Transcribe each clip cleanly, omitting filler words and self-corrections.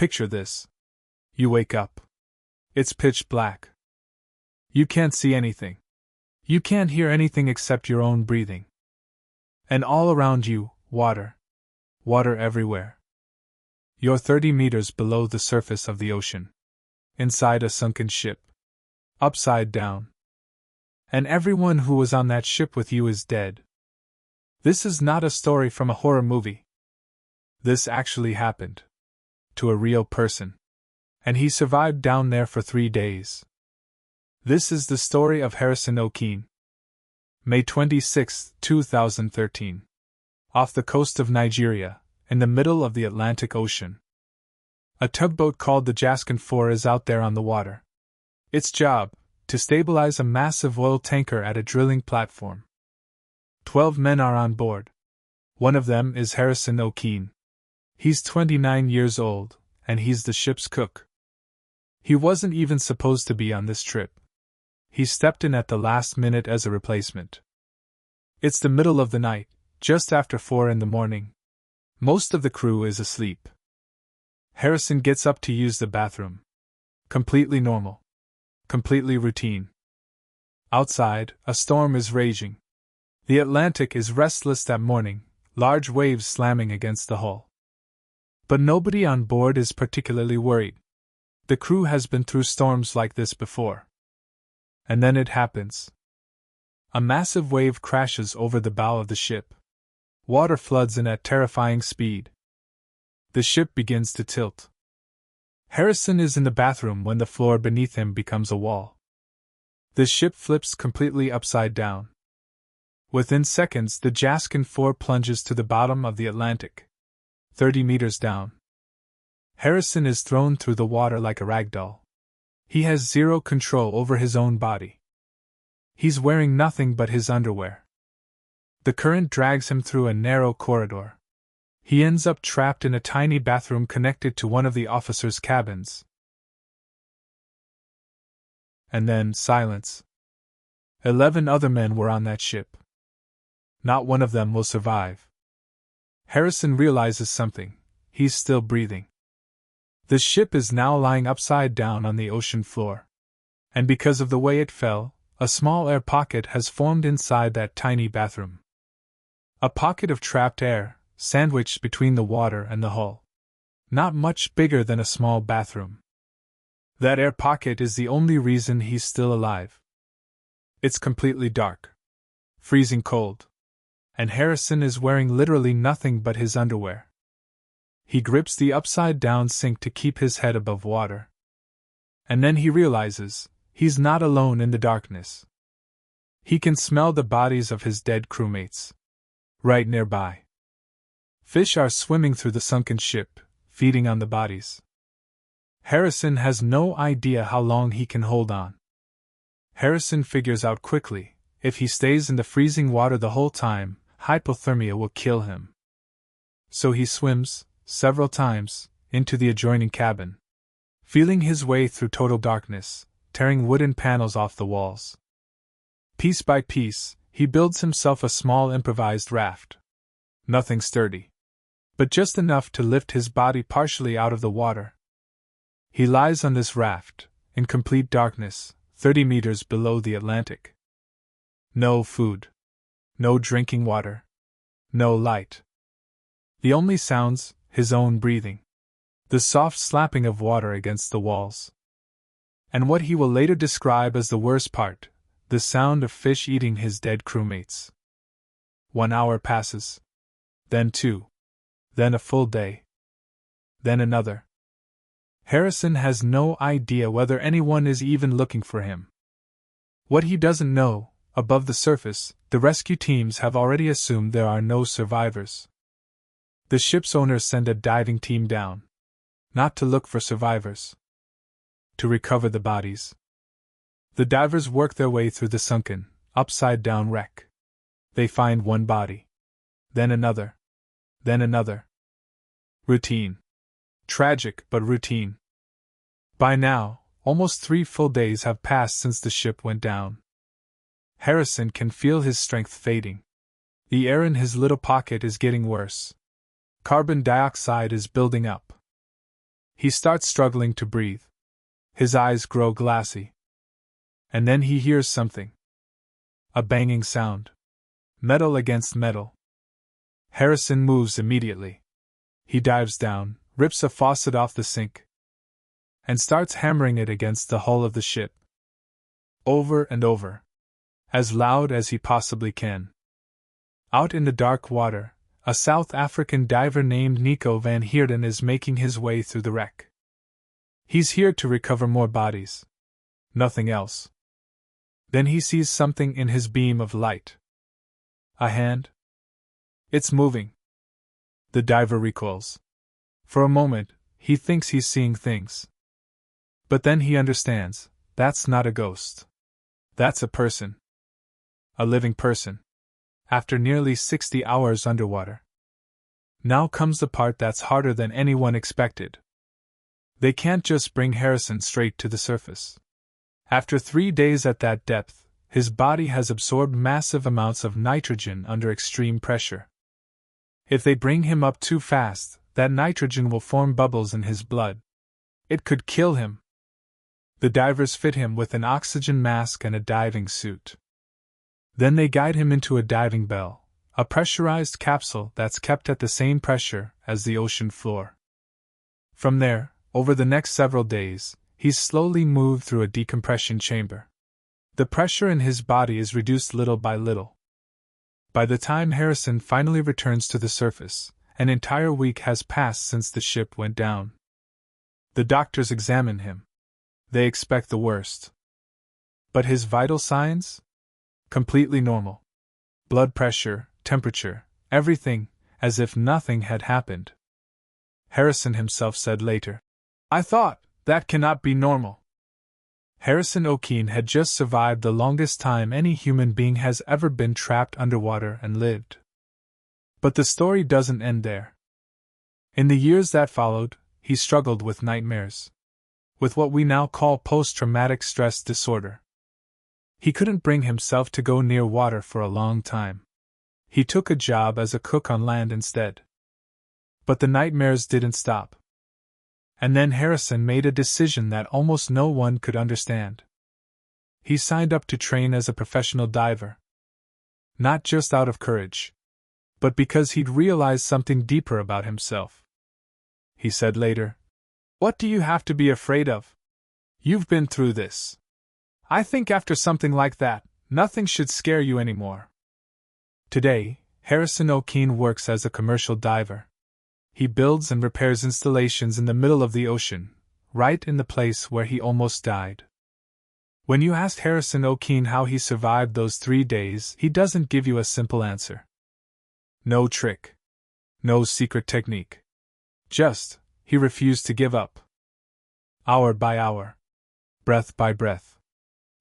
Picture this. You wake up. It's pitch black. You can't see anything. You can't hear anything except your own breathing. And all around you, water. Water everywhere. You're 30 meters below the surface of the ocean. Inside a sunken ship. Upside down. And everyone who was on that ship with you is dead. This is not a story from a horror movie. This actually happened. To a real person. And he survived down there for 3 days. This is the story of Harrison Okene. May 26, 2013. Off the coast of Nigeria, in the middle of the Atlantic Ocean. A tugboat called the Jaskin 4 is out there on the water. Its job, to stabilize a massive oil tanker at a drilling platform. 12 men are on board. One of them is Harrison Okene. He's 29 years old, and he's the ship's cook. He wasn't even supposed to be on this trip. He stepped in at the last minute as a replacement. It's the middle of the night, just after 4 in the morning. Most of the crew is asleep. Harrison gets up to use the bathroom. Completely normal. Completely routine. Outside, a storm is raging. The Atlantic is restless that morning, large waves slamming against the hull. But nobody on board is particularly worried. The crew has been through storms like this before. And then it happens. A massive wave crashes over the bow of the ship. Water floods in at terrifying speed. The ship begins to tilt. Harrison is in the bathroom when the floor beneath him becomes a wall. The ship flips completely upside down. Within seconds, the Jaskin 4 plunges to the bottom of the Atlantic, 30 meters down. Harrison is thrown through the water like a ragdoll. He has zero control over his own body. He's wearing nothing but his underwear. The current drags him through a narrow corridor. He ends up trapped in a tiny bathroom connected to one of the officers' cabins. And then silence. 11 other men were on that ship. Not one of them will survive. Harrison realizes something. He's still breathing. The ship is now lying upside down on the ocean floor. And because of the way it fell, a small air pocket has formed inside that tiny bathroom. A pocket of trapped air, sandwiched between the water and the hull. Not much bigger than a small bathroom. That air pocket is the only reason he's still alive. It's completely dark. Freezing cold. And Harrison is wearing literally nothing but his underwear. He grips the upside-down sink to keep his head above water. And then he realizes, he's not alone in the darkness. He can smell the bodies of his dead crewmates. Right nearby. Fish are swimming through the sunken ship, feeding on the bodies. Harrison has no idea how long he can hold on. Harrison figures out quickly, if he stays in the freezing water the whole time, hypothermia will kill him. So he swims, several times, into the adjoining cabin. Feeling his way through total darkness, tearing wooden panels off the walls. Piece by piece, he builds himself a small improvised raft. Nothing sturdy. But just enough to lift his body partially out of the water. He lies on this raft, in complete darkness, 30 meters below the Atlantic. No food. No drinking water. No light. The only sounds, his own breathing. The soft slapping of water against the walls. And what he will later describe as the worst part, the sound of fish eating his dead crewmates. 1 hour passes. Then 2. Then a full day. Then another. Harrison has no idea whether anyone is even looking for him. What he doesn't know, above the surface, the rescue teams have already assumed there are no survivors. The ship's owners send a diving team down. Not to look for survivors. To recover the bodies. The divers work their way through the sunken, upside-down wreck. They find one body. Then another. Then another. Routine. Tragic, but routine. By now, almost 3 full days have passed since the ship went down. Harrison can feel his strength fading. The air in his little pocket is getting worse. Carbon dioxide is building up. He starts struggling to breathe. His eyes grow glassy. And then he hears something. A banging sound. Metal against metal. Harrison moves immediately. He dives down, rips a faucet off the sink, and starts hammering it against the hull of the ship. Over and over. As loud as he possibly can. Out in the dark water, a South African diver named Nico van Heerden is making his way through the wreck. He's here to recover more bodies. Nothing else. Then he sees something in his beam of light. A hand? It's moving. The diver recoils. For a moment, he thinks he's seeing things. But then he understands, that's not a ghost. That's a person. A living person. After nearly 60 hours underwater. Now comes the part that's harder than anyone expected. They can't just bring Harrison straight to the surface. After 3 days at that depth, his body has absorbed massive amounts of nitrogen under extreme pressure. If they bring him up too fast, that nitrogen will form bubbles in his blood. It could kill him. The divers fit him with an oxygen mask and a diving suit. Then they guide him into a diving bell, a pressurized capsule that's kept at the same pressure as the ocean floor. From there, over the next several days, he's slowly moved through a decompression chamber. The pressure in his body is reduced little by little. By the time Harrison finally returns to the surface, an entire week has passed since the ship went down. The doctors examine him. They expect the worst. But his vital signs? Completely normal. Blood pressure, temperature, everything, as if nothing had happened. Harrison himself said later, "I thought, that cannot be normal." Harrison Okene had just survived the longest time any human being has ever been trapped underwater and lived. But the story doesn't end there. In the years that followed, he struggled with nightmares. With what we now call post-traumatic stress disorder. He couldn't bring himself to go near water for a long time. He took a job as a cook on land instead. But the nightmares didn't stop. And then Harrison made a decision that almost no one could understand. He signed up to train as a professional diver. Not just out of courage, but because he'd realized something deeper about himself. He said later, "What do you have to be afraid of? You've been through this. I think after something like that, nothing should scare you anymore." Today, Harrison Okene works as a commercial diver. He builds and repairs installations in the middle of the ocean, right in the place where he almost died. When you ask Harrison Okene how he survived those 3 days, he doesn't give you a simple answer. No trick. No secret technique. Just, he refused to give up. Hour by hour. Breath by breath.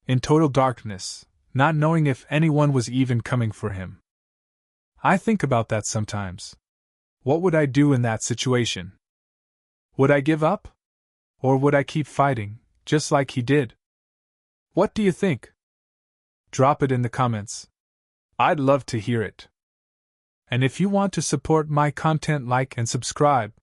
In total darkness, not knowing if anyone was even coming for him. I think about that sometimes. What would I do in that situation? Would I give up? Or would I keep fighting, just like he did? What do you think? Drop it in the comments. I'd love to hear it. And if you want to support my content, like and subscribe.